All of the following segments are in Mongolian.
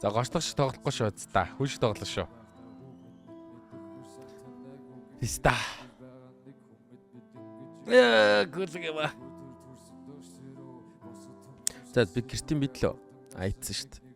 За гоцдог шиг тоглохгүй шүү та. Хүн шиг тоглоо шүү. Иста. Гүлгэва. За би гэртийн бидлөө. Айцсан шүү дээ.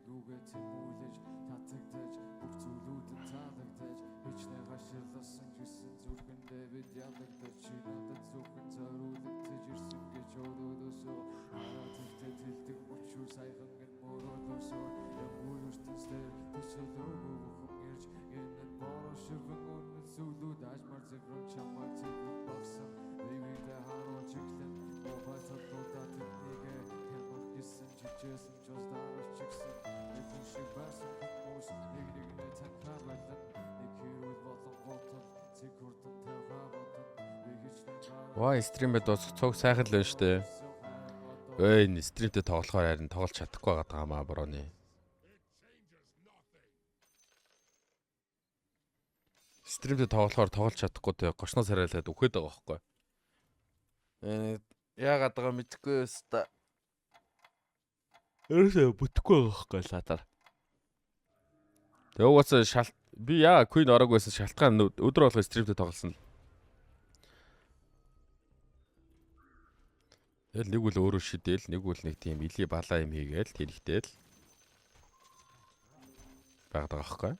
Ваа стримэд бас цог сайхан л байна шүү дээ. Ой, энэ стримтэй тоглохоор харин тоглож чадахгүй байгаа юм аа борооны. Стримтэй тоглохоор тоглож чадахгүй те гошноос хараалаад үхээд байгаа байхгүй. Яагаад байгаа мэдэхгүй өста. Ерөөсөө бүтэхгүй байгаа байхгүй латар. Тэгээ угаасаа би яа Queen ороогүйсэн шалтгаан өдөр болгоо стримтэй тоглосон л. Тэгэл нэг үл өөрөө шидэл, нэг үл нэг тийм илийн балаа юм хийгээл тэрхтэл байгаа байхгүй.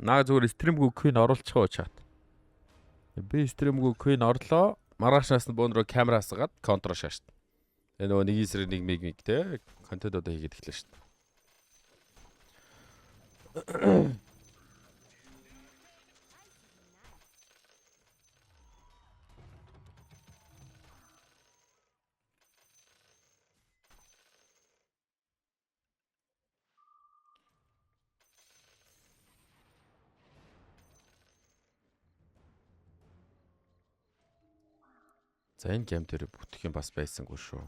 Наа зүгээр стримгүй Queen оруулчих уу чат. Би стримгүй Queen орлоо. Маргаашнаас нь бөөнрөө камераас гаад контр шаашт. Тэгээ нөгөө нэг эсрэг нэг миг те контентуудаа хийгээд эхлэв шүү дээ. За энэ гейм дээр бүтэх юм бас байсангүй шүү.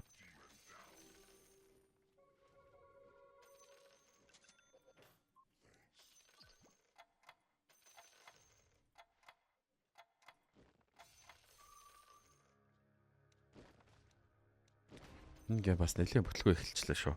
Энэ гейм бас нэлээд бүтлгүй эхэлчлээ шүү.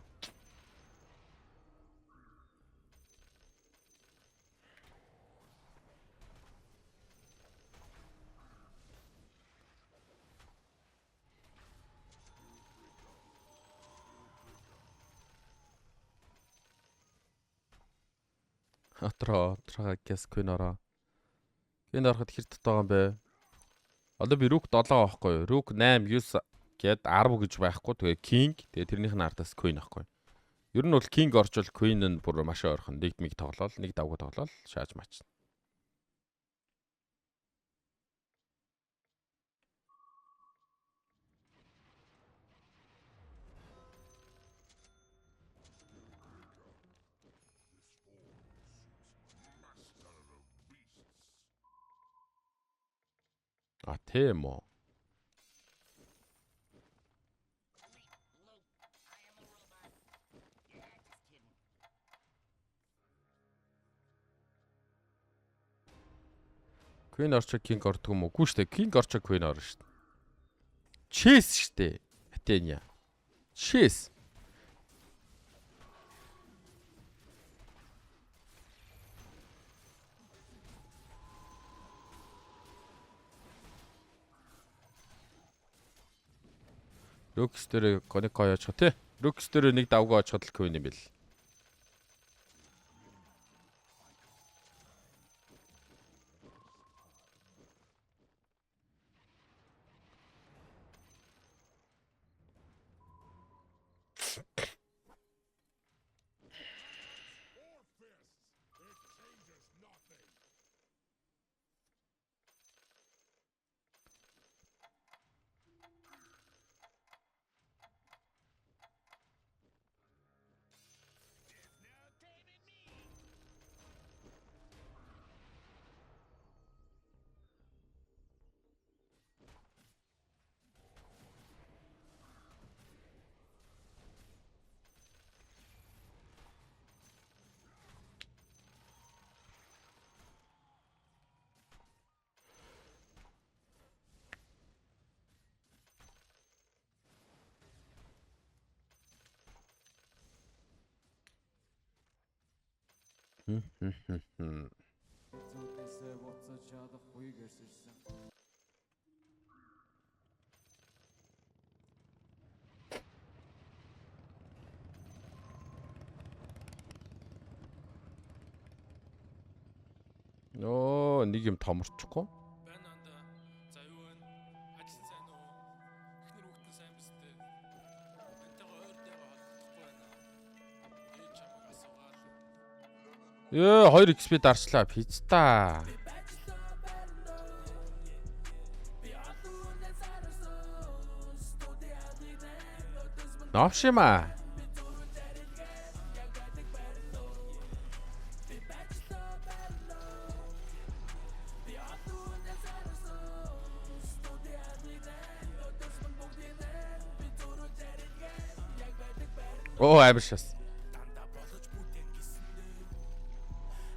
Отроо гэс Queen ороо. Queen ороход хэр татаа юм бэ? Одоо би Rook 7 аахгүй юу? Rook 8 9 гээд 10 гэж байхгүй. Тэгээ King, тэгээ тэрнийх нь ардаас Queen аахгүй. Ер нь бол King орчвол Queen нь бүр маш ойрхон нэг миг тоглоол, нэг давгүй тоглоол шааж мачна. А тийм үү. Queen орчоо King ордог юм уу? Үгүй шүү дээ. King орчоо Queen орно шүү дээ. Chess шүү дээ. Атеня. Chess. Rooks дээр гоник гоё очих тий. Rooks дээр нэг давгүй очиход л Queen юм бэл. Зүтээсээ буцаж чадахгүй гэрсэрсэн. Нөө нэг юм томорчихгүй. Байна анда. За юу вэ? Ажил сайн уу? Эхнэр хүүхдэн сайн биз дээ. Энтэйгээ ойр дээгөө холбогдохгүй байна. Ээж чамайг асуугаад. Ёо 2 XP дарчлаа пизта. Навшима. Оо амар шас. Дандаа болгож бүтээн гисэндээ.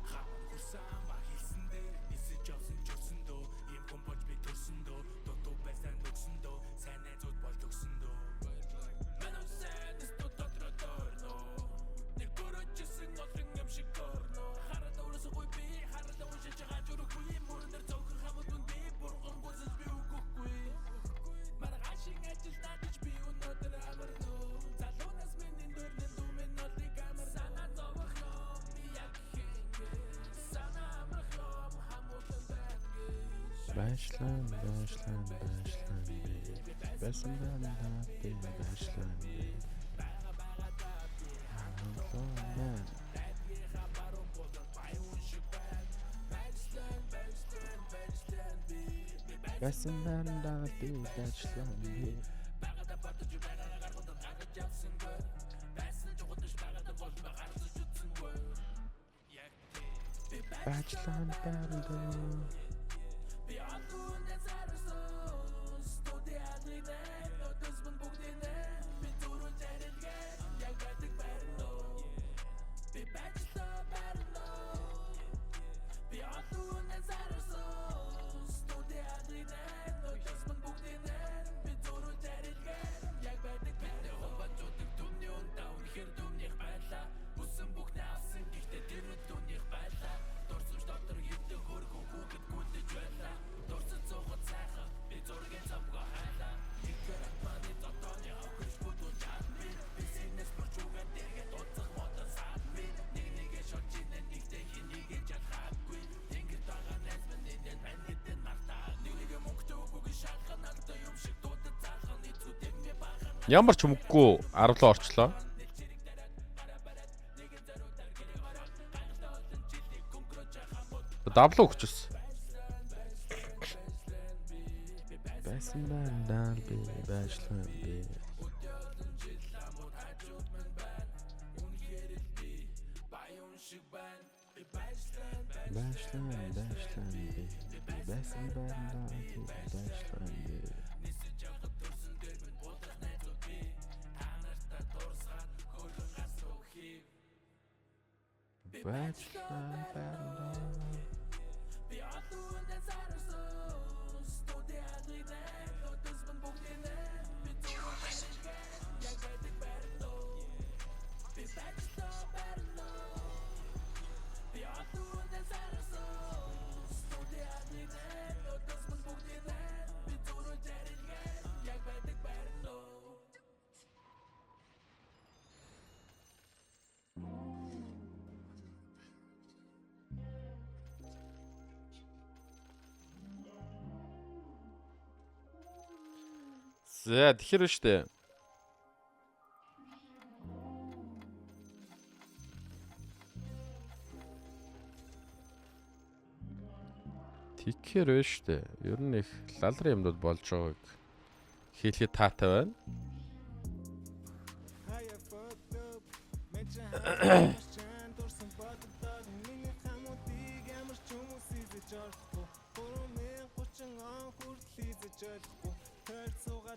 Хавар хүрсэн амаа хийсэндээ. Нисэж явсан чурсан дөө. Ийм хүн болж би төрсөн дөө. Дутуу байсан өгсөн дөө. Сайн найзууд бол төгсөн дөө. Манай үсэд студ дотроо дөрнөө. Нэг бүрөжсөн отрын юм шиг горноо. Хараад өөрөөсөө би хараад уншиж байгаа зүрхгүй. Мөрөн дээр цогхон хамт үндэ бурган гүсэж би үгүй. Маргааш ажил татаж би өнөөдөр амарноо. Залуунаас миний дөрнөн дүмэн нолыг амар санаа зовох юм. Би яг хингэ. Санаа амрах юм хамуулан байна. Башлан. Басан байна би башлан. Басан байна би башлан. Бачлан байна. Ямар ч өмггүй 10 орчлоо. Дабло өгчөөс. Басан байна би башлан би. Башлан би. Басан байна би башлан би. Бачлан байна. За тэгэхээр штэ. Тэгэхээр байна штэ. Ер нь их лалрын юмнууд болж байгааг хэлэхэд таатай байна.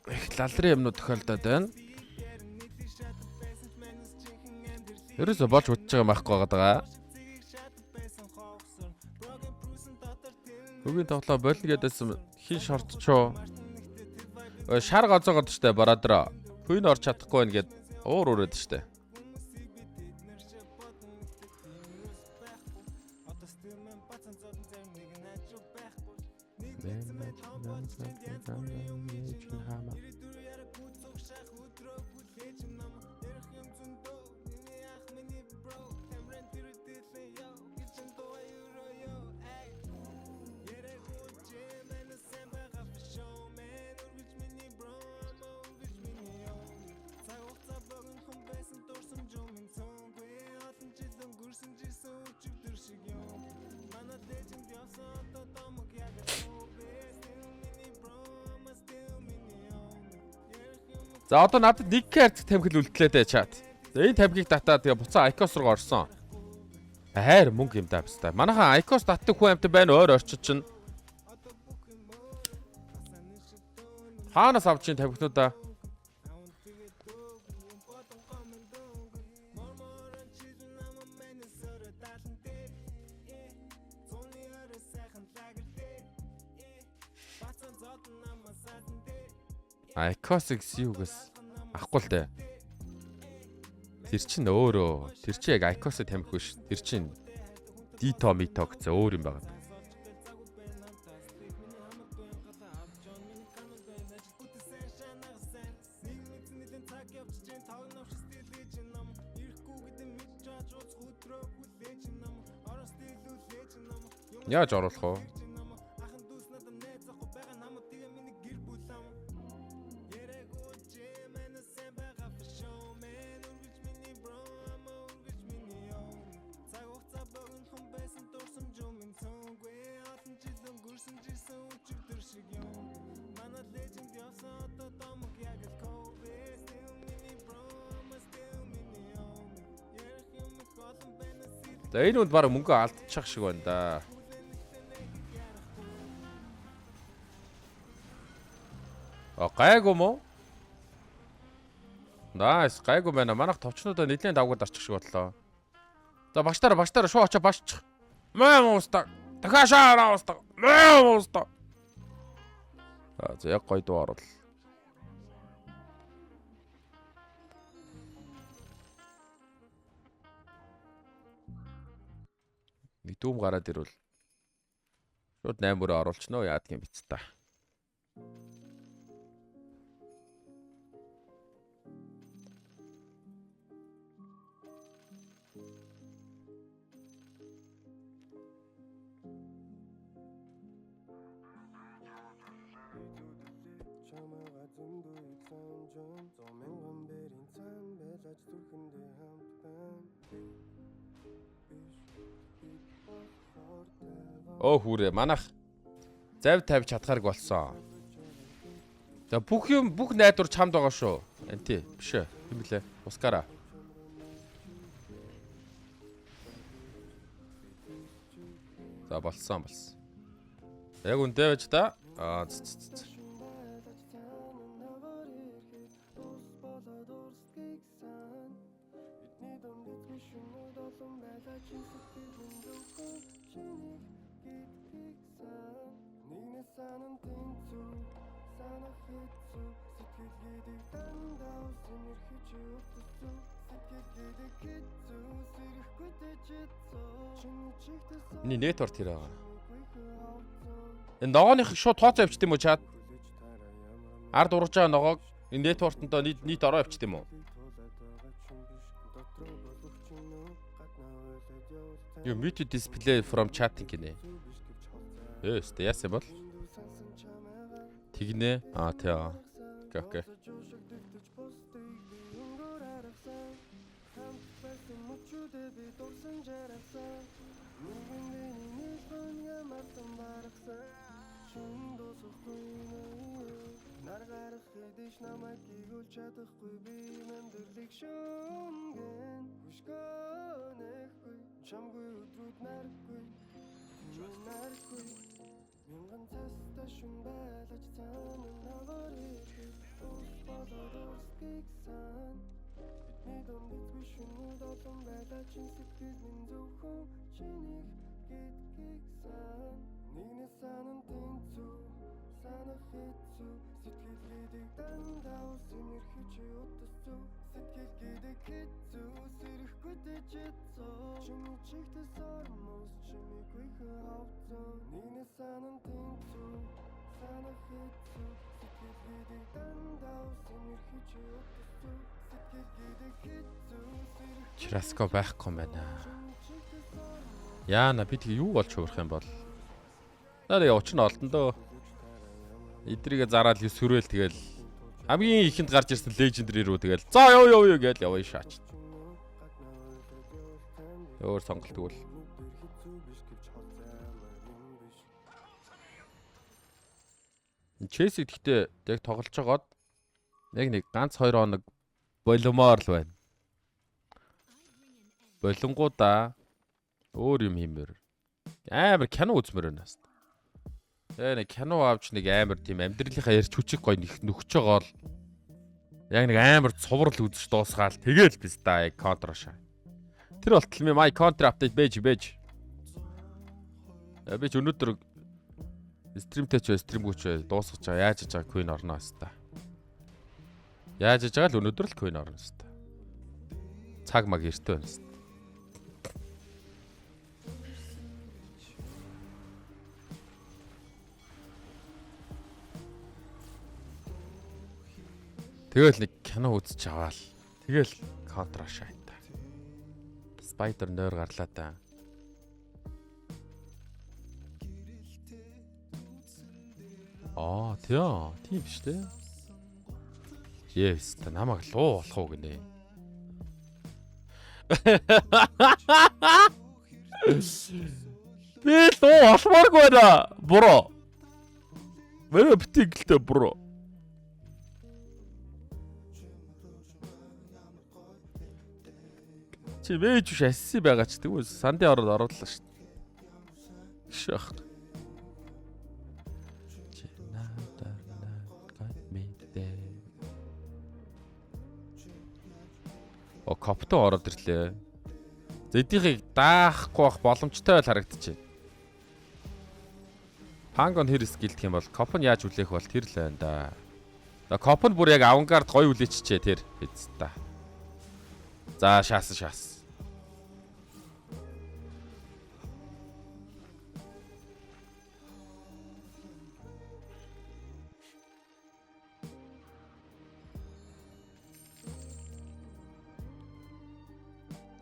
Их лалрын юмнууд тохиолдоод байна. Ерөөсө болж утж байгаа байхгүй байгаа. Хөгийн тоглоо болно гэдээсэн хин шортчоо. Шар гоцоогод штэ бараадра. Хүйн орч чадахгүй байна гэд уур өрөөд штэ. За одоо надад нэг карт тамхил үлдлээ дээ чат. За энэ тамхиг татаа тэгээ буцаа Icos руу орсон. Хайр мөнгө юм даа баста. Манайхан Icos татдаг хүн амт байна өөр орчид чинь. Хаанаас авч ийн тамхинуудаа? Icos-ыг юугаас ахгүй л дээ. Тэр чинь өөрөө. Тэр чинь яг Icos-ыг тамхи биш. Тэр чинь Dito Mito гэсэн өөр юм байна. Яаж оруулах вэ? За энэ үнд баг мөнгө алдчих шиг байна да. Гайгүй мó? Nice, гайгүй байна. Манайх товчнуудаа нэлээд давгаад арчих шиг боллоо. За багштараа шуу очоо башчих. Маа уста. Дахиашаа уста. Маа уста. За яг гоё дуу орвол. Дүүм гараад ирвэл шууд 8 өрөө оруулчихноо яадг юм биз та. Оо хүрээ манайх зав тавьж чадхаарг болсон. За бүх найдвар чамд байгаа шүү. Анти биш ээ. Юм блэ. Ускара. За болсон. Яг үнтэй байж та. Миний нэтворк тэр байгаа. Энэ ногооных шууд тооцоо авчт юм уу чад? Ард ургаж байгаа ногоог энэ нэтворктондоо нийт ороо авчт юм уу? You muted display from chatting гинэ. Ёст яасан бол? Тэгнэ. Тий. Окей. Чраско байхгүй юм байна. Яана би тэг юу болж хуурах юм бол. Наа учир нь олдон дөө. Эдрийгээ зараад юу сүрэл тэгэл хамгийн ихэнд гарч ирсэн лежендри рүү тэгэл за ёо гэж яваа шаач. Өөр сонголт тэгвэл. Чеси гэхдээ яг тоглож байгаад яг нэг ганц 2 хоног боломоор л байна. Болонгуудаа өөр юм хиймээр. Амар кино үзмээр байна хаста. Тэгээ нэг кино авч нэг амар тийм амьдралынхаа ярьж хүчиг гоё нөхөж байгаа л яг нэг амар цуврал үзэж дуусгаал тэгэл биз да яг контра шаа. Тэр болтол ми my contra update байж. Би ч өнөөдөр стримтэй ч стримгүүч дуусгаж байгаа. Яаж хийж байгаа Queen орно хаста. Яаж хийж байгаа л өнөөдөр л Queen орно хаста. Цаг маг эртөө байна хаста. Тэгэл нэг кино үзэж аваал. Тэгэл контра шайта. Spider нойр гарлаа та. Тийм биш үү? Yes, та намайг луу болох уу гинэ. Би луу болмооргүй байна. Бро. Мэрэ битгэлтэй бро. Чи мэж биш асси байгаа ч тэгвэл сандын ороод орууллаа шүү дээ. Шах. Копто ороод ирлээ. Зэдийнхийг даахгүй бах боломжтой байл харагдчихэ. Пангон хэрэг гэлдэх юм бол коп нь яаж үлээх бол тэр л байна да. Коп нь бүр яг авангард гоё үлээчихчээ тэр биз та. За шаас.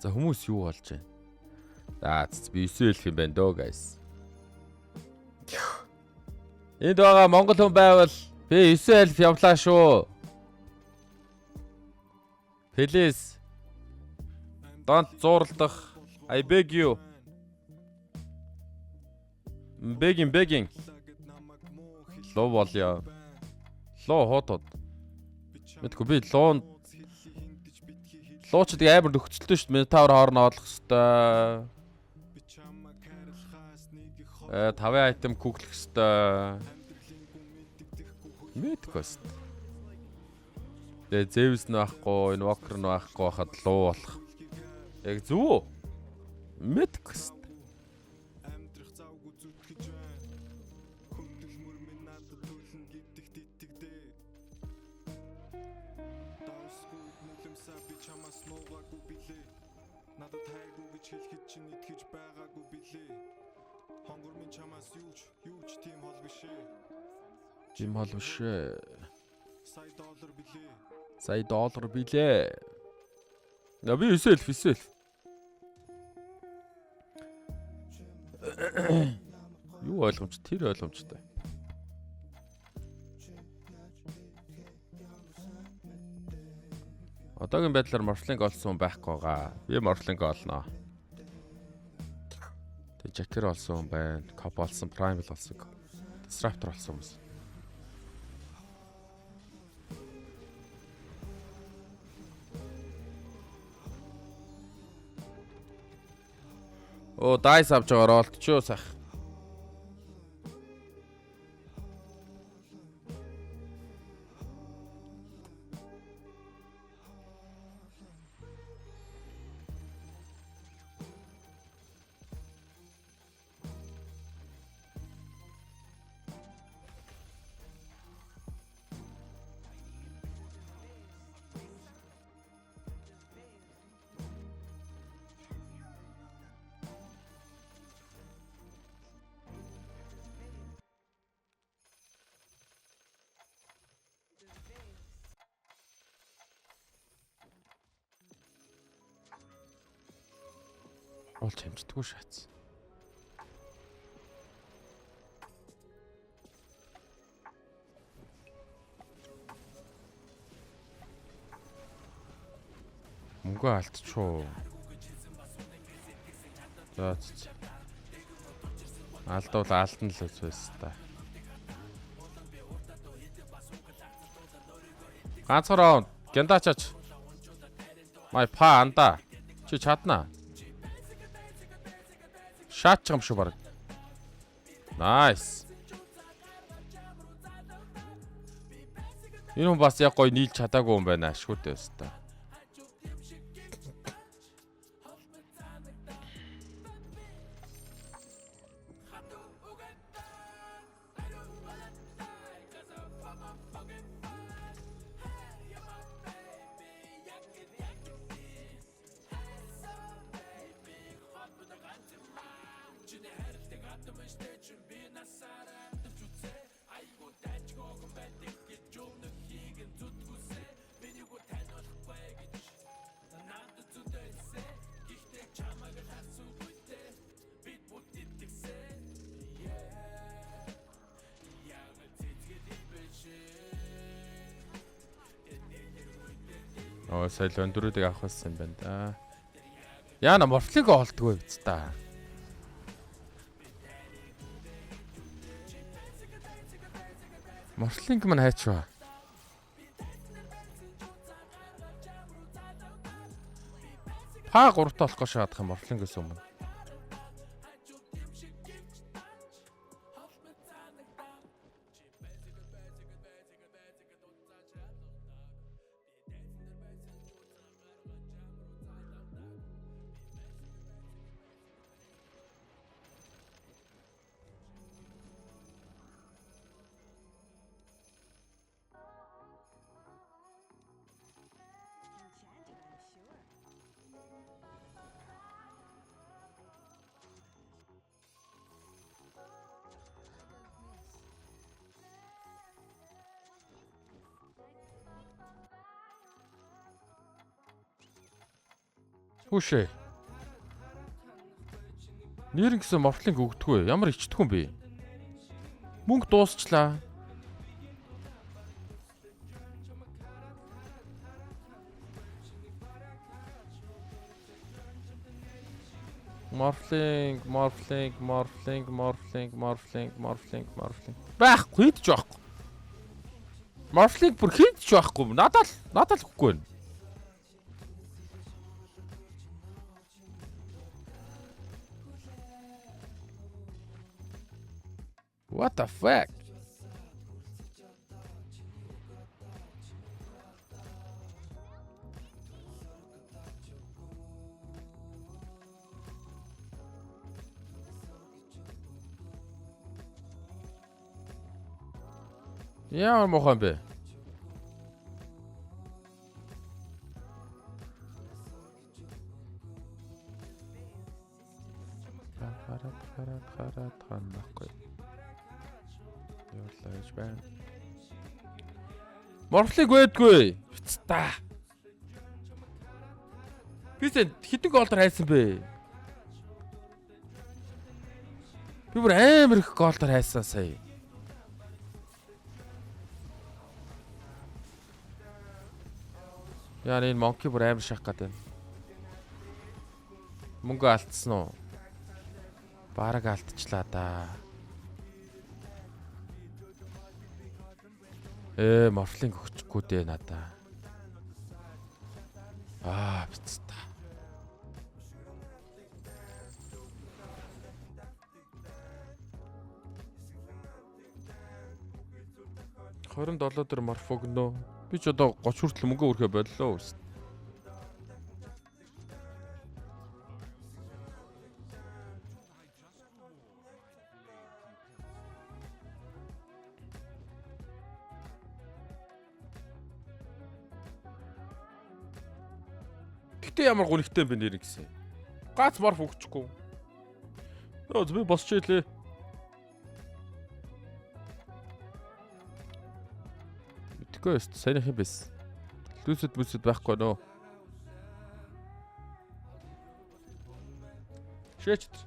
За хүмүүс юу болж байна? За би 9 эльф юм байна дөө guys. Энд байгаа Монгол хүн байвал би 9 эльф явлаа шүү. Please. Don't зурлах. I beg you. Begging. Лоо болё. Лоо хотод. Мэдгүй би луучд амар нөхцөлтэй шүү дээ. Метавр хоорно олох хэвээр. 5 айтем куклэх хэвээр. Мэдгүйс. Тэгээ Зевс нь байхгүй, Инвокер нь байхгүй хахад луу болох. Яг зүв. Мэдгүйс. Жим хол биш. Сая доллар билээ. Я би 9 эльф. Юу ойлгомж тэр ойлгомжтой. Одоогийн байдлаар морфлинг олсон байхгүй байгаа. Би морфлинг олноо. Тэг Жакер олсон байна. Коп олсон, Primal олсон. Disruptor олсон юм. Дайс авч байгаа олтчоо сах. Оруулж хэмждэггүй шаац. Мөнгө алдчихуу. За. Алдвал алдна л үс та. Ганцхан раунд гяндачаач. Май па анда. Чи чадна. Шаачих юм шүү баг. Найс. Энэ хүн бас яг гоё нийлж чадаагүй юм байна шүү дээ өстө. Оо соёл өндөрүүдийг авах байсан юм байна да. Яана морфлиг олдгүй биз та. Морфлинг мань хайчваа. Па 3-т олох гэж шаадах юм морфлингээс өмнө. Хүүшээ. Нэр гэсэн морфлинг өгдөггүй. Ямар ичдэг юм бэ? Мөнгө дуусчлаа. Морфлинг. Байхгүй ч байхгүй. Морфлинг бүр хийдэж байхгүй. Надад л өгөхгүй байна. What the fuck? Ямар мохоо юм бэ? Хараад ханахгүй. Явлаач байна. Морфлиг байдгүй. Бицта. Би хэдэн голдор хайсан бэ? Би бүр амар их голдор хайсан сая. Яа энэ монки бүр амар шах гэдэг. Мөнгө алдсан уу? Бараг алдчихлаа да. Морфлинг өгчихгүй дээ надаа. Бицта. $27 морф өгнө. Би ч одоо 30 хүртэл мөнгө өрхөө боллоо. Гэтэ ямар гонхтой юм бэ нэр гэсэн. Гац морф өгчихгүй. Би босч ийлээ. Мэдгүй сайн их юм биш. Лүсэд байхгүй нөө. Шээч.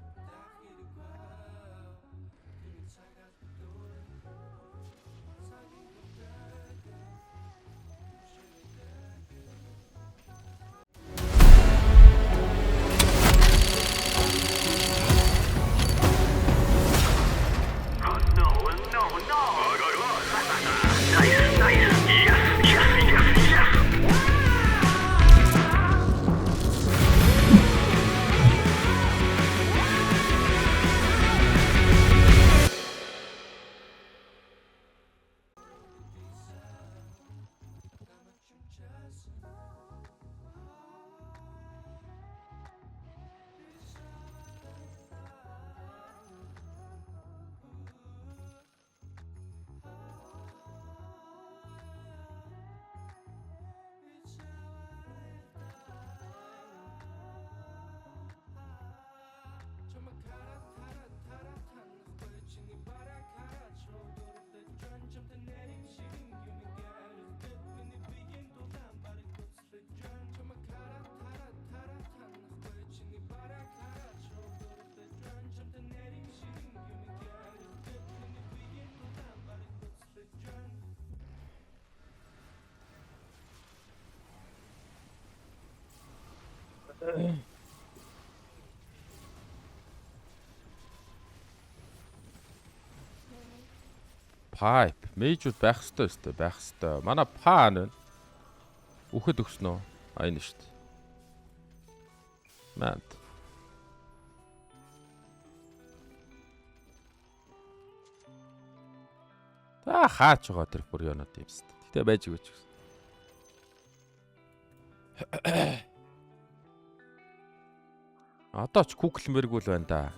Pipe. Мэйжүүд байх ёстой өстой, байх ёстой. Манай паа нэ. Үхэд өгснө үү? Энэ шүү дээ. Манд. Хаач байгаа тэр бүр ёонод юм шүү дээ. Гэтэ байж өгөөч. Одоо ч куклмэргүй л байна да.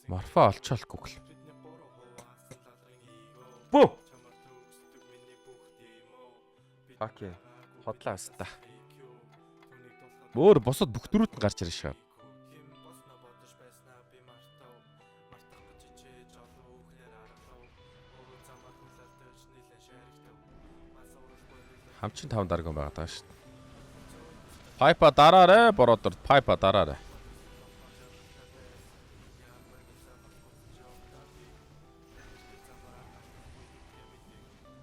Марфа олчаал кукл. Бөө. Окей. Хотлаас та. Өөр босод бүх дөрүүд нь гарч ирж шаа. Хамчин 5 дарган байгаа даа шүү дээ. Пайпа дараарэ, бородор пайпа дараарэ.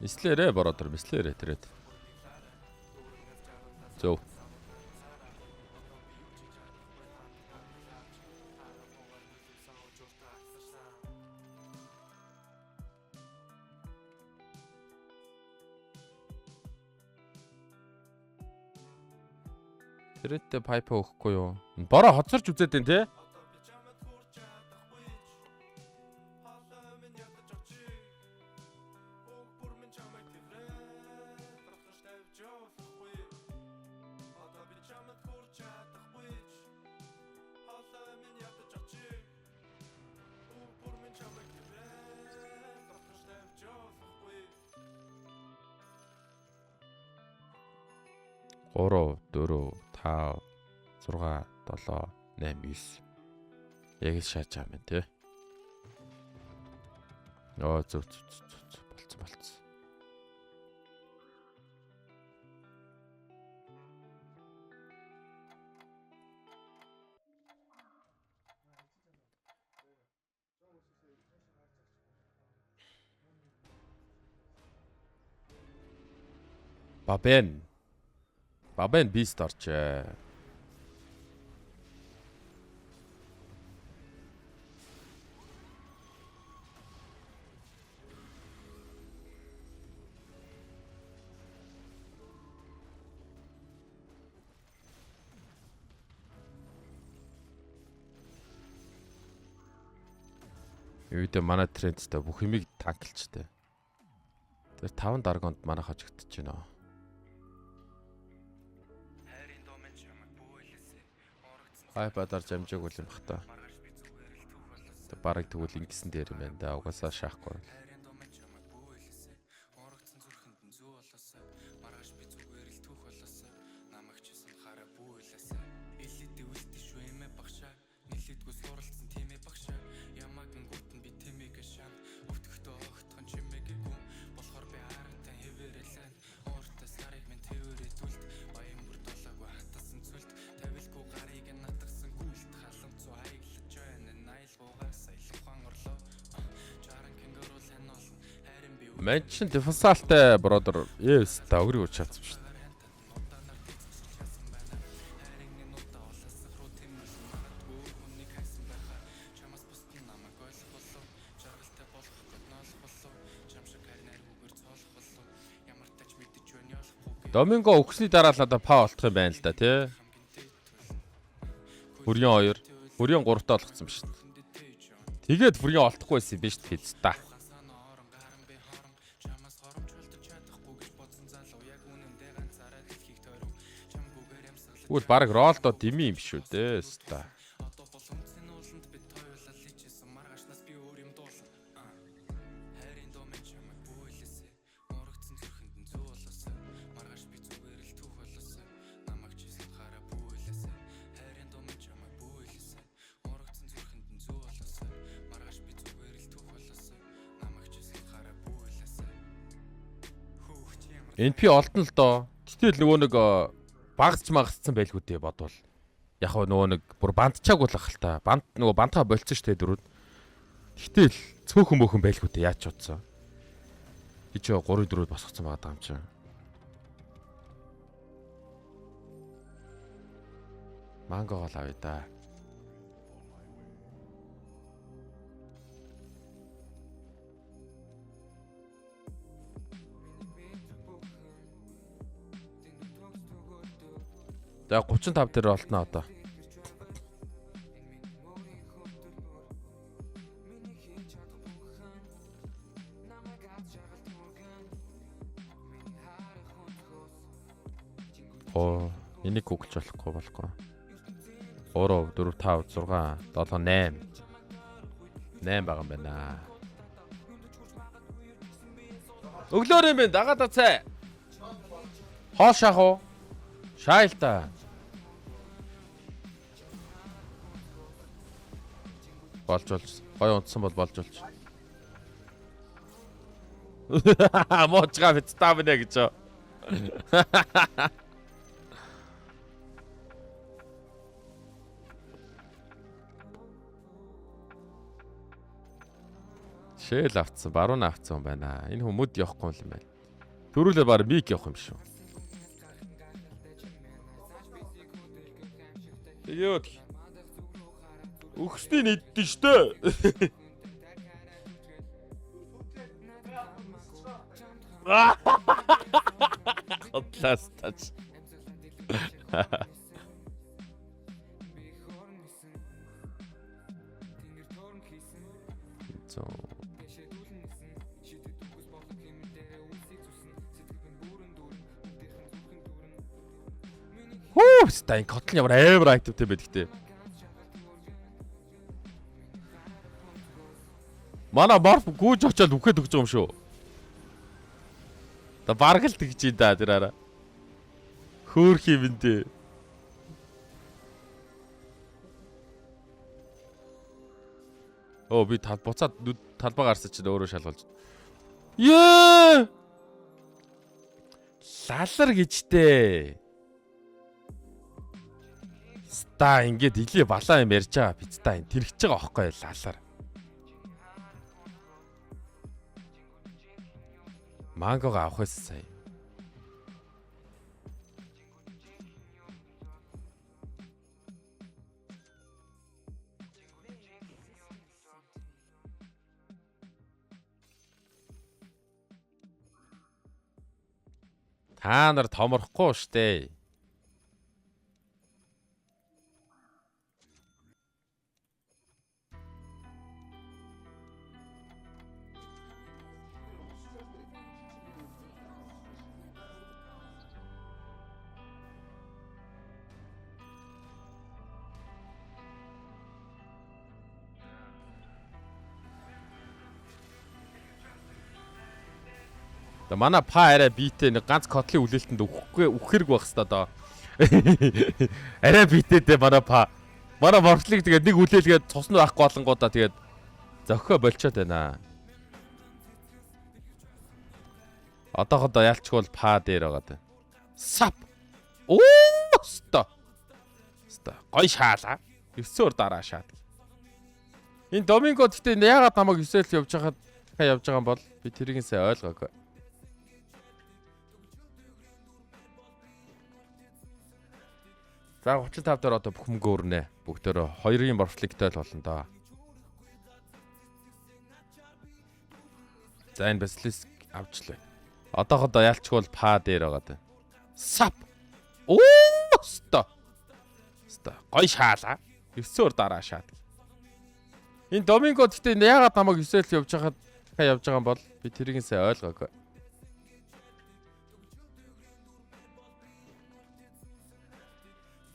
Мислээрэ бородор мислээрэ тэрэд. Зөө. Тэрэдтэй пайпа өгөхгүй юу? Бороо хоцорч үзээд энэ те. Ороо 4 5 6 7 8 9 яг л шааж байгаа юм те. Оо зөв болцсон. Бабен бист орчээ. Юудэ манай трендтэй бүх юмыг танклчтэй. Тэр 5 даргонд манай хожигдож байна. Хайпадаар жамжааг үл юм бах та. Бараг тэгвэл ингэсэн дээр юм байна да. Угаасаа шаахгүй. Манчин дефасалтай бродер. Yes, та өгрийг уучаадсан шүү дээ. Доминго өгсөний дараа л надад па болтох юм байна л да тий. Бүрийн 2, бүрийн 3-таа болгоцсон ба шүү дээ. Тэгээд бүрийн олдохгүй байсан юм биш үү хэз та. Үгүй баг ролдо дими юм шүү дээ ста. NP олдно л доо. Гэтэл нөгөө нэг багцч магцсан байлгүй дээ бодвол. Яг нөгөө нэг бүр бандчаагүй л ах л та. Банд нөгөө бандгаа болцсон шүү дээ дөрөв. Гэтэл цөөхөн мөөхөн байлгүй дээ яаж ч утсан. Би ч 3-4-д босгоцсон байгаа юм чинь. Манго гол авъя да. За 35 дээр олтноо одоо. Оо, энийг гуглж болохгүй. 3 4 5 6 7 8 байгаа юм байна. Өглөөр юм бэ дагаад цай. Хоол шах уу? Шайл та. Болж гоё унтсан бол болж. Моочга бит тавнэ гэж. Шээл авцсан, баруун авцсан юм байна. Энэ хүмүүд явахгүй юм байна. Төрүүлээ баг миг явах юм шүү. Ёд. Өгсний нийддэн штэ. Отластач. Хөө, стайн котл ямар амар айтемтэй байдаг те. Манай морф гүйж очоод үхээд өгч байгаа юм шүү. Та бараг л тэгж ин да тэр араа. Хөөх юм дээ. Оо би буцаад талбай гарсан чинь өөрөө шалгалж. Ее! Лалар гэжтэй. Ста ингээд илээ балаа юм ярьж байгаа пицта энэ тэрхэж байгаа аахгүй лалаар. Мангого авах байсан сая. Та нар томорхгүй штэ. Манай па арай биетэй нэг ганц котлын үлээлтэнд үхэрэг байх хэвээр доо. Арай биетэй дээ манай па. Манай морфлыг тэгээд нэг үлээлгээд цусны байхгүй болонгуудаа тэгээд зохио болчиход байна. Одоохондоо ялчгүй па дээр байгаа даа. Сап. Оо ста. Гой шаалаа. 9-өөр дараа шаад. Энэ Доминго гэхдээ яагаад намайг 9-эл явж хахад дахиад явж байгаа юм бол би тэрийг нь сайн ойлгоогүй. За 35 дээр одоо бүх мөнгө өрнэ. Бүгдөө 2-ын борфлигтэй л болно доо. За энэ басилиск авчлаа. Одоохондоо ялчгүй па дээр байгаа даа. Сап. Оо ста. Ста. Гой шаалаа. 9-өөр дараа шаад. Энэ Доминго гэхдээ яагаад намайг 9-эл явж байгаа юм бол би тэрийг нь сайн ойлгоогүй.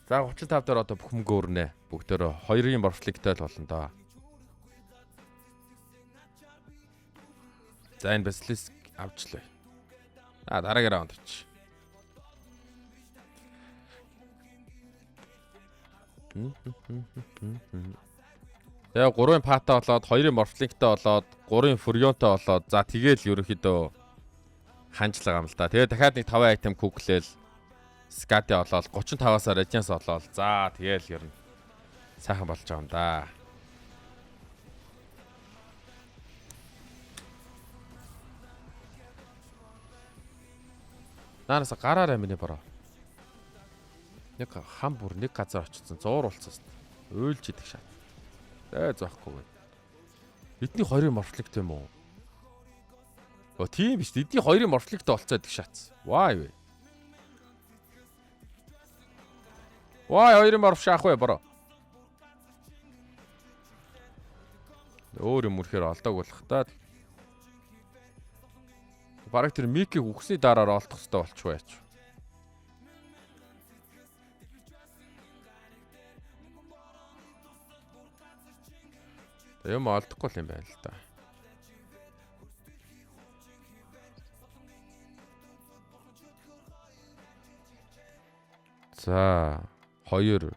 За 35 дээр одоо бүх мөнгө өрнэ. Бүгдөө 2-ын борфлигтэй л болно доо. За энэ басилиск авчлаа. Дараагийн раунд очиж. Тэгээ 3-ын пата болоод 2-ын морфлинктэй болоод 3-ын фурионтой болоод за тэгээл ерөөхдөө ханжлага юм л да. Тэгээ дахиад нэг 5 айтем күглээл скати болоод 35-аас радианс болоод за тэгээл ер нь сайхан болж байгаа юм да. Наанаас гараарай миний бороо. Нэг хам бүр нэг газар очсон зууруулсан. Өөлж идэх шат. Зоохгүй. Эдний 2-ын морфлигтэй юм уу? Оо тийм биш. Эдний 2-ын морфлигтэй болцоод идэх шат. Вай вэ? Вай 2-ын морф шаах вэ бороо. Өөр юм үрхээр олдог болох та. Бараг тэр Микийг үхсний дараар олдох хэрэгтэй болчихвоо яач. Юм олдохгүй юм байна л да. За 2 1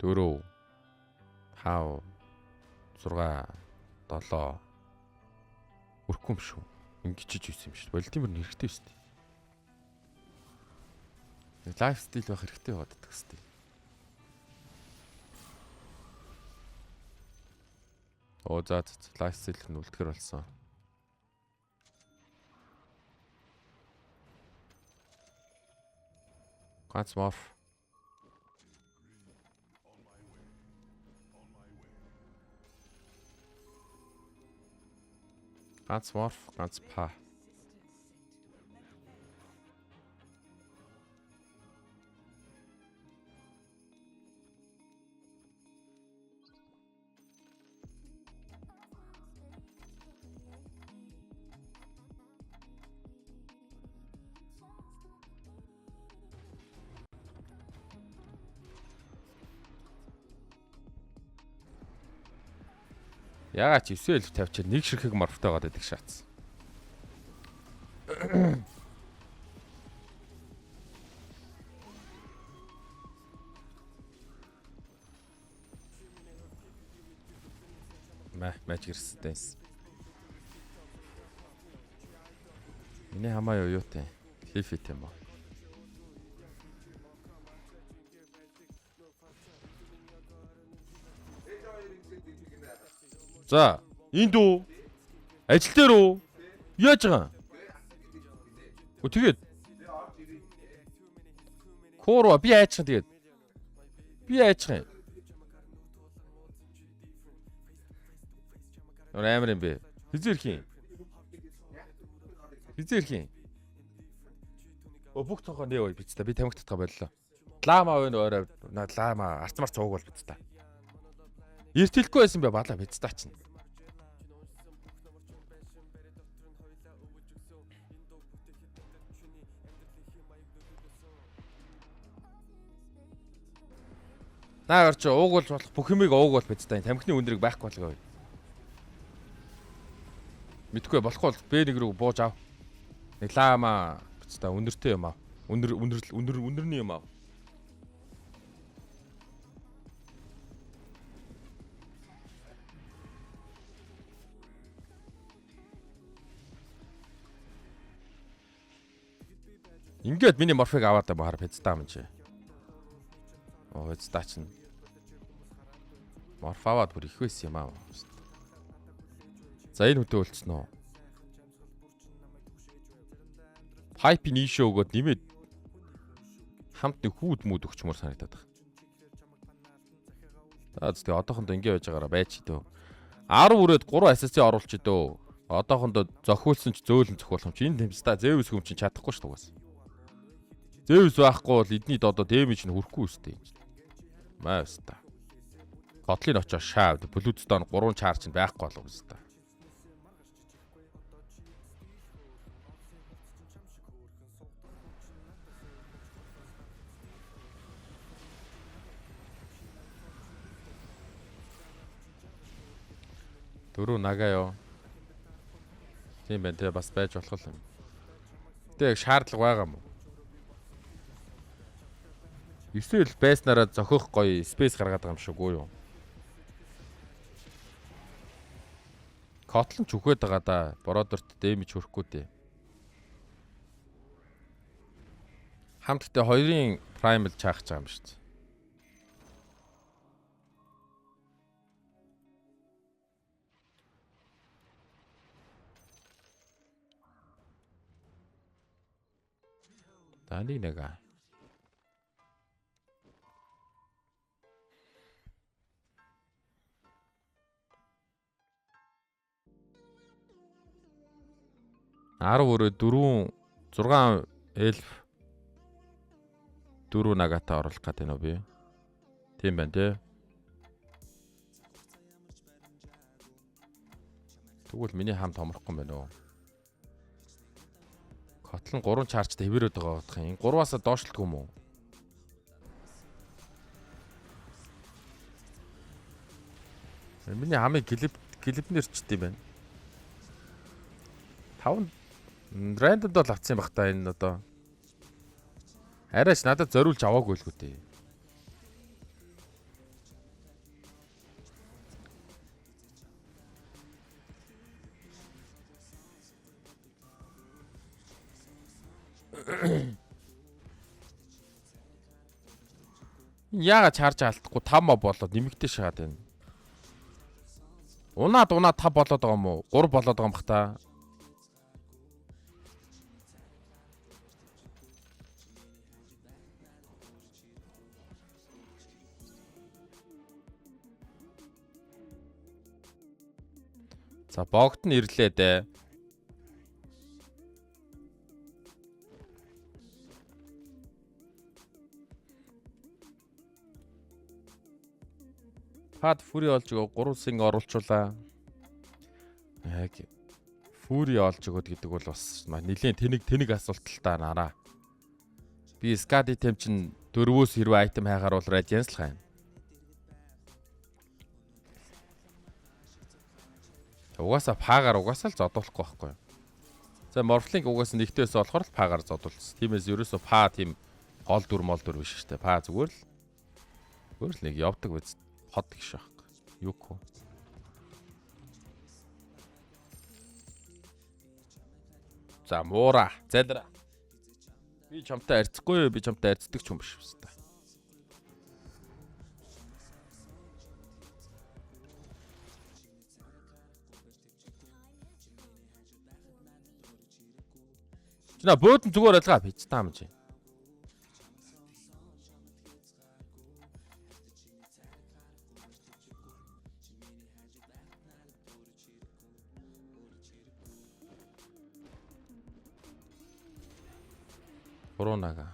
4 5 6 7 өрхгүй юм шүү. Ингэчиж үйсэн юм шүү. Валдимир нь хэрэгтэй шүү дээ. Лайф стил байх хэрэгтэй яваад идэх хэвчээ. Оо за лайф стил нь үлдэхэр болсон. Ганц морф. Ганц морф, ганц па. Яагаад ч 9 элв тавьчих нэг ширхэг морфтой гадаг идэх шатсан. Magic resistance. Миний хамаа юу юутай? Лифит юм аа. За, энд үү? Ажил дээр үү? Яаж байгаа? Өө тэгээд. Коороо би айчих тэгээд. Би айчих юм. Амар юм бэ. Хизээрх юм. Хизээрх юм. Өө бүх цонхоо нээ биз та. Би тамхи татгаа боллоо. Лама байна өөрөө. Лама арцмар цууг бол биз та. Эртэлгүй байсан бай баалаа биз та чинь. Наа орч уугуулж болох бүх юмыг уугуул биз та. Тамхины үндрийг байхгүй болгоо. Мэдгүй болохгүй бол Б1 рүү бууж ав. Нэг лама биз та өндөртэй юм аа. Өндөрний юм аа. Ингээд миний морфиг аваад байгаа биз та юм чи. Оо биз та чинь. Морфаваад бүр их байсан юм аа. За энэ хөдөө үлдсэн үү? Пайп нийшээ өгөөд нэмээд хамт нэг хүүд мүүд өгчмөр санагдаад байна. За тэгээ одоохондоо ингэ байж байгаараа байж дөө. 10 үрээд 3 ассасийн оруулчих дөө. Одоохондоо зохиулсан ч зөөлөн зохиулах юм чи энэ тэмста Зевс хүм чинь чадахгүй шүү дугаас. Зевс байхгүй бол эдний додоо дэмэж нь хүрхгүй үстэй. Маа өста. Котлын очоо шаав Блүүдстон 3 чарж нь байхгүй болов өста. Дөрөв нагаа ёо. Тийм байна те бас байж болох юм. Тэ яг шаардлага байгаа юм уу? Эсвэл байснараа зохиох гоё спейс гаргаад байгаа юм шиг үү юу? Котлон ч үхээд байгаа да. Бородорт дэмэж хөрөхгүй дээ. Хамтдаа хоёрын праймал чаах гэж байгаа юм шүү дээ. Дани нэга. Өрөө 4 6 эльф 4 нагатаа оруулах гэдэг нь би. Тийм байна те. Тэгвэл миний хам томрохгүй юм байна уу? Котлон 3 чарчтай хэвээрээд байгаа бодох юм. 3-аас доошлтгүй юм уу? Миний хамыг клипнэр чт юм байна. 5 рандомд бол авцсан байх та энэ одоо. Арайч надад зориулж аваагүй л гүтээ. Яага чарж алдахгүй 5 моб болоод нэмэгдэж шагаад байна. Унаад 5 болоод байгаа юм уу? 3 болоод байгаа юм бах та. За богд нь ирлээ дээ. Пад фүри олж өгөө 3 синг оруулчулаа. Яг фүри олж өгөөд гэдэг бол бас нэлээд тэнэг асуулт л та нараа. Би скад item чинь 4-өөс хэрвээ item хайгаар бол radiance л хайна. Угаасаа пагаар угаасаа л зодуулахгүй байхгүй юу. За морфлинг угаасаа нэгтээс болохоор л пагаар зодуулсан. Тиймээс ерөөсөө па тийм гол дүр мол дүр биш штэ. Па зүгээр л нэг явдаг биз. Хот гэж байхгүй. Юуко. За муура, зэдра. Би чамтай арцахгүй, би чамтай арцдаг ч юм биш хэвээр. Чина бөөдөн зүгээр алгаа бич таамж. Коронага.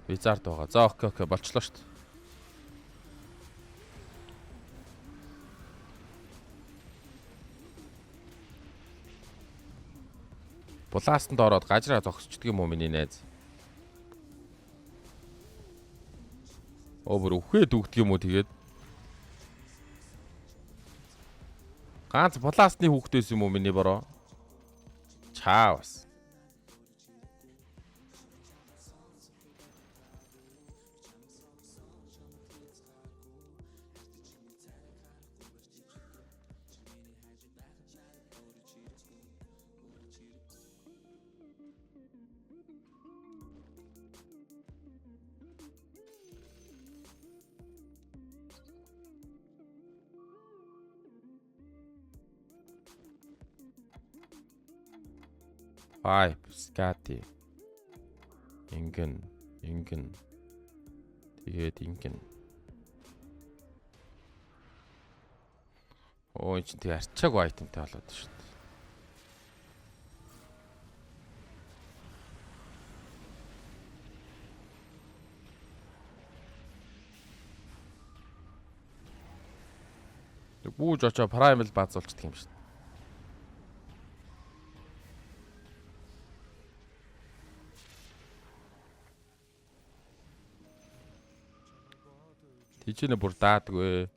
Визард байгаа. За окей болчлоо шүү дээ. Булаастанд ороод гажраа зогсчдөг юм уу миний найз? Өөр үхээд үгдэг юм уу тэгээд? Ганц булаастны хүүхдээс юм уу миний бороо? Чаавс. 5 Scati. Ингэн. Тэгээд ингэн. Оо энэ чинь тэг арчаагүй айтемтай болоод шүү дээ. Бүүж очоо праймал базуулчихдаг юм шүү дээ. Тийчнэ бүр даадгүй.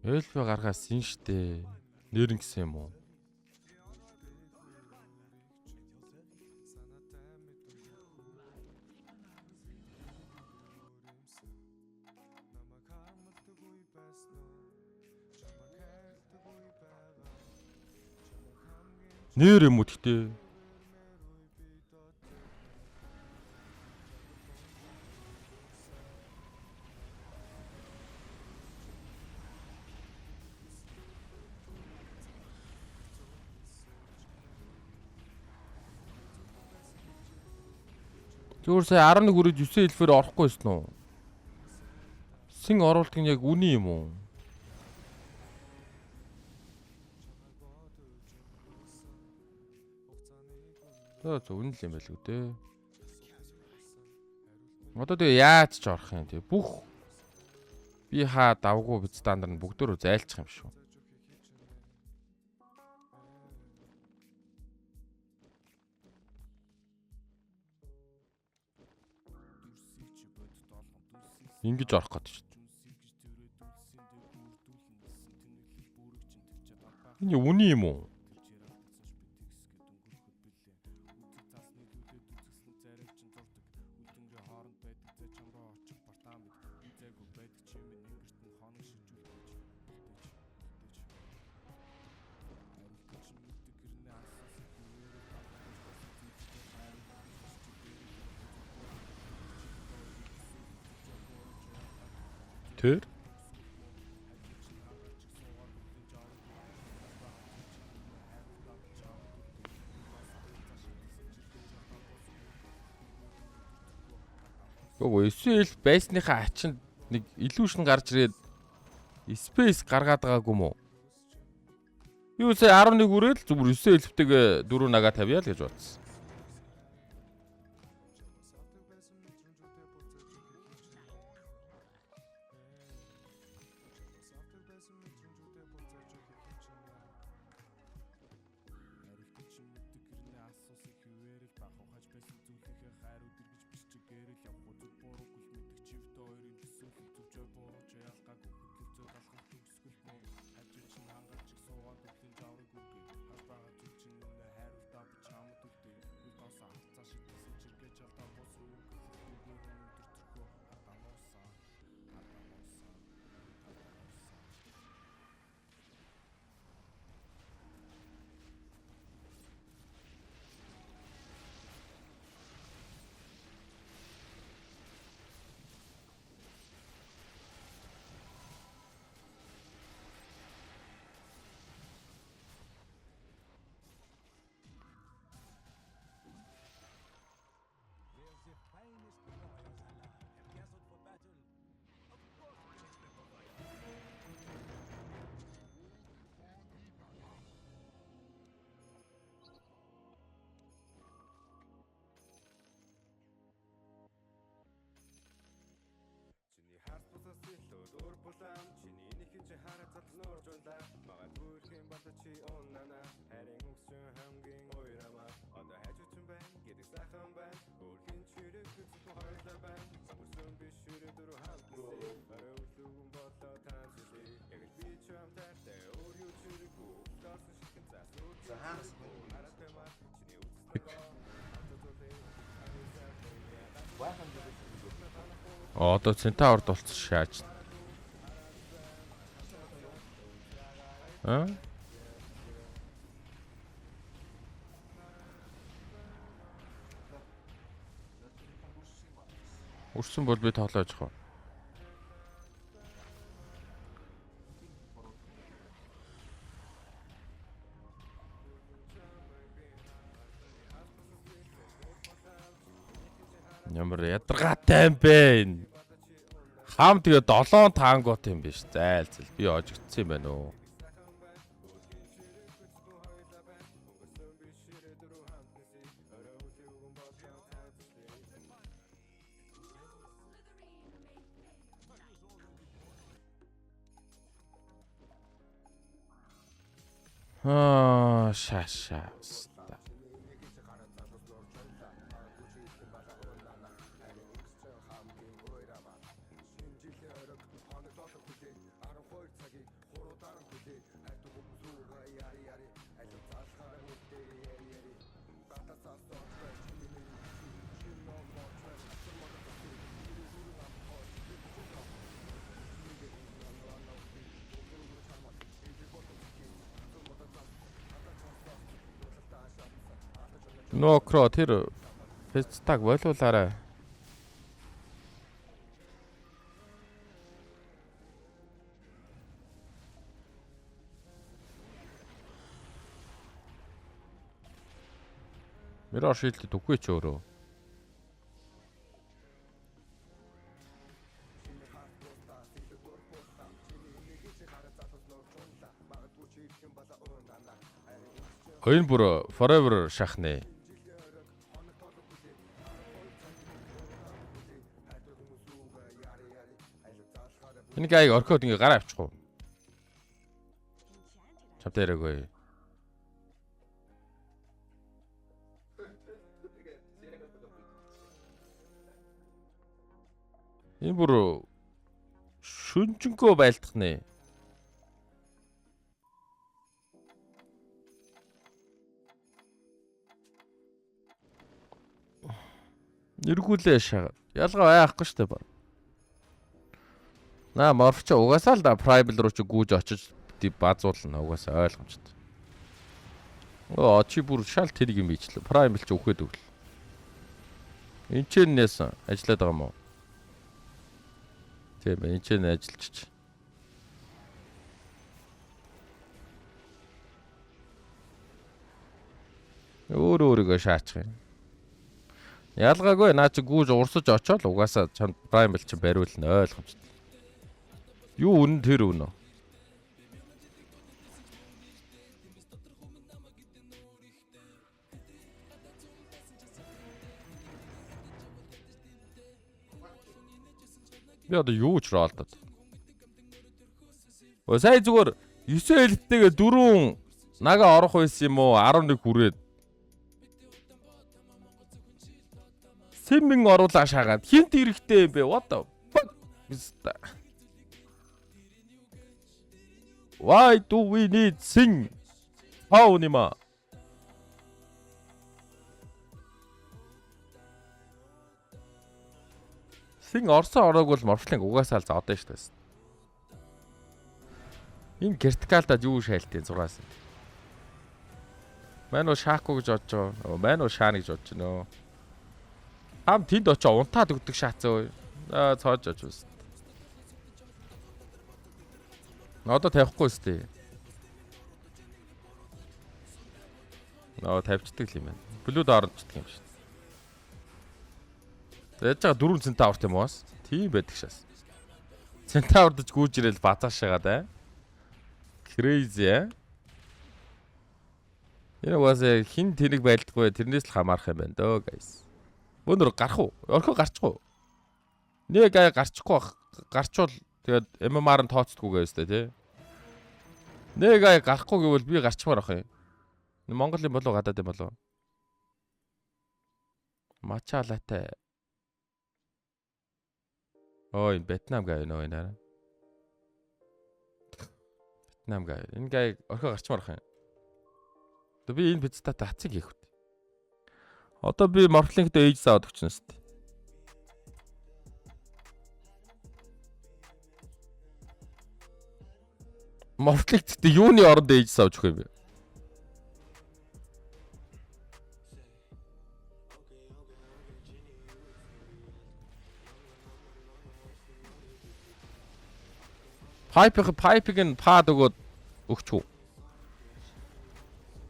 Эльфэ гаргасан штэ. Нэрэн гисэн юм уу? Нэр юм уу гэхдээ? Зүгээр сая 11 хүрээд 9 хэлбэр орохгүй байсан уу? Син оруулдаг нь яг үний юм уу? За үнэн л юм байл үү дээ. Одоо тэгээ яаж ч орох юм тэгээ бүх би хаа давгүй биз стандар нь бүгдөө зайлчих юм шүү. Ингэж орох гэдэг шүү дээ. Энэ үний юм уу? Тэр Өө эсвэл байсныхаа ачинд нэг илүүшн гарч ирээд space гаргаад байгаагүй юм уу? Юу сая 11 үрэл зүгээр 9 эльфтэйгээ 4 нага тавья л гэж бодсон. Одоо Центаурд болцсон шааж. Өрсөн бол би тоглож байгаа. Ямар ядаргаатай юм бэ энэ. Хам тэгээ 7 тангот юм биш. Зайлзал би ожигдсан юм байна уу? Шаша. Нокро тэр фестаг болуулаарай. Мираж шилдэд үгүй ч өөрөө. Энэ бүр forever шахны. Энэ гайг орхиод ингээ гараа авчих уу? Чам дээрээгүй. Энэ бүр шүнжэнгөө байлдах нэ. Нэргүүлээ шагаад. Ялгаа байхгүй штэ ба. Наа морфча угаасаа л да прайбл руу чи гүүж очиж базуулна угаасаа ойлгомжтой. Чи бүр шал тэрийг юм бичлээ. Прайбл чи өгөхөд өглөө. Энд ч нээсэн ажиллаад байгаа юм уу? Тийм ээ, энд ч ажиллаж. Өөрөөгөө шаачих юм. Ялгаагүй наа чи гүүж урсаж очоод угаасаа чанд прайбл чи бариулна ойлгомжтой. Юу үнэн тэр үнэ. Би одоо юу ч роолдод. Сая зүгээр 9 элттэйгээ 4 нага орох байсан юм уу? 11 хүрээд. Сэмэн оруулаа шаагаад хинт ирэхтэй юм бэ? What the fuck? Why do we need sing? How нима? Син орсон ороог бол морфлинг угаасаа л зодсон шүү дээ. Энэ вертикалдад юу шайлтын 6-аас. Мань уу шааку гэж бодож байгаа. Мань уу шаана гэж бодож байна. Хам тэнд очоо унтаад өгдөг шаацаа. Цоож очив үст. Одоо тавихгүй үстэй. Тавьчихдаг юм байна. Блүүд орончдаг юм шиг. Яаж байгаа 4 центаврт юм уус. Тийм байдаг шээс. Центаврдж гүйж ирэл базааш шагаад Crazy Энэ уус хин тэнэг байлдаггүй тэрнээс л хамаарах юм байна дөө guys. Өнөр гарах уу? Орхио гарчих уу? Нэг гарчихгүй гарчвал тэгээд MMR нь тооцдггүй гэвэстэй тий. Нэг гарахгүй гэвэл би гарчмаар ах юм. Монголын болов гадаад юм болов? Мачалатай. Энэ Вьетнам гай нөө энэ. Вьетнам гай. Энэ гай орхио гарчмаар ах юм. Тэгээд би энэ пиццатай хацыг хийх үү. Одоо би морфлингтэй ээж саад өгч нэст. Морфлингтэй юуны оронд ээж сааж өгөх юм бэ? Пайпыг нь паад өгөөд өгч үү.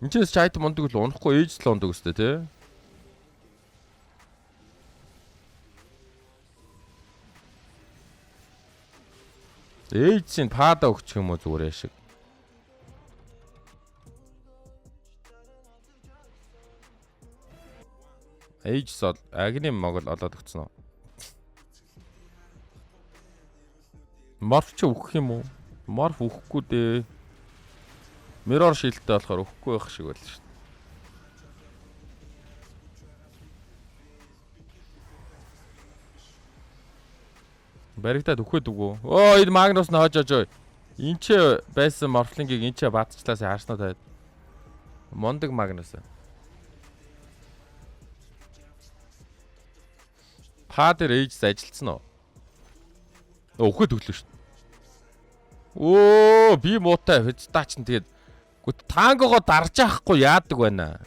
Энд ч айтем ундаг л унахгүй ээж л ундаг өстэй тий. Ээжийн паада өгчих юм уу зүгээр яшиг. Ээжсод агны могол олоод өгцөн үү? Морф ч өгөх юм уу? Морф өгөхгүй дээ. Mirror шилдтэй болохоор өгөхгүй байх шиг байл шүү дээ. Баригдаад өгөхөд үгүй. Оо энэ Магнус нь хожоож ой. Энд ч байсан морфлингийг энд ч баатчлаас харснаа таад. Мондөг Магнус. Падер ээжс ажилтсан уу? Өгөхөд өглөө шүү дээ. Оо би муутай хэцдаа ч тэгээд тангогоо дарж яахгүй яадаг байна.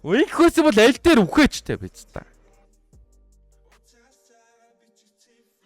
Үеийнхөөс бол аль дээр үхээчтэй биз та.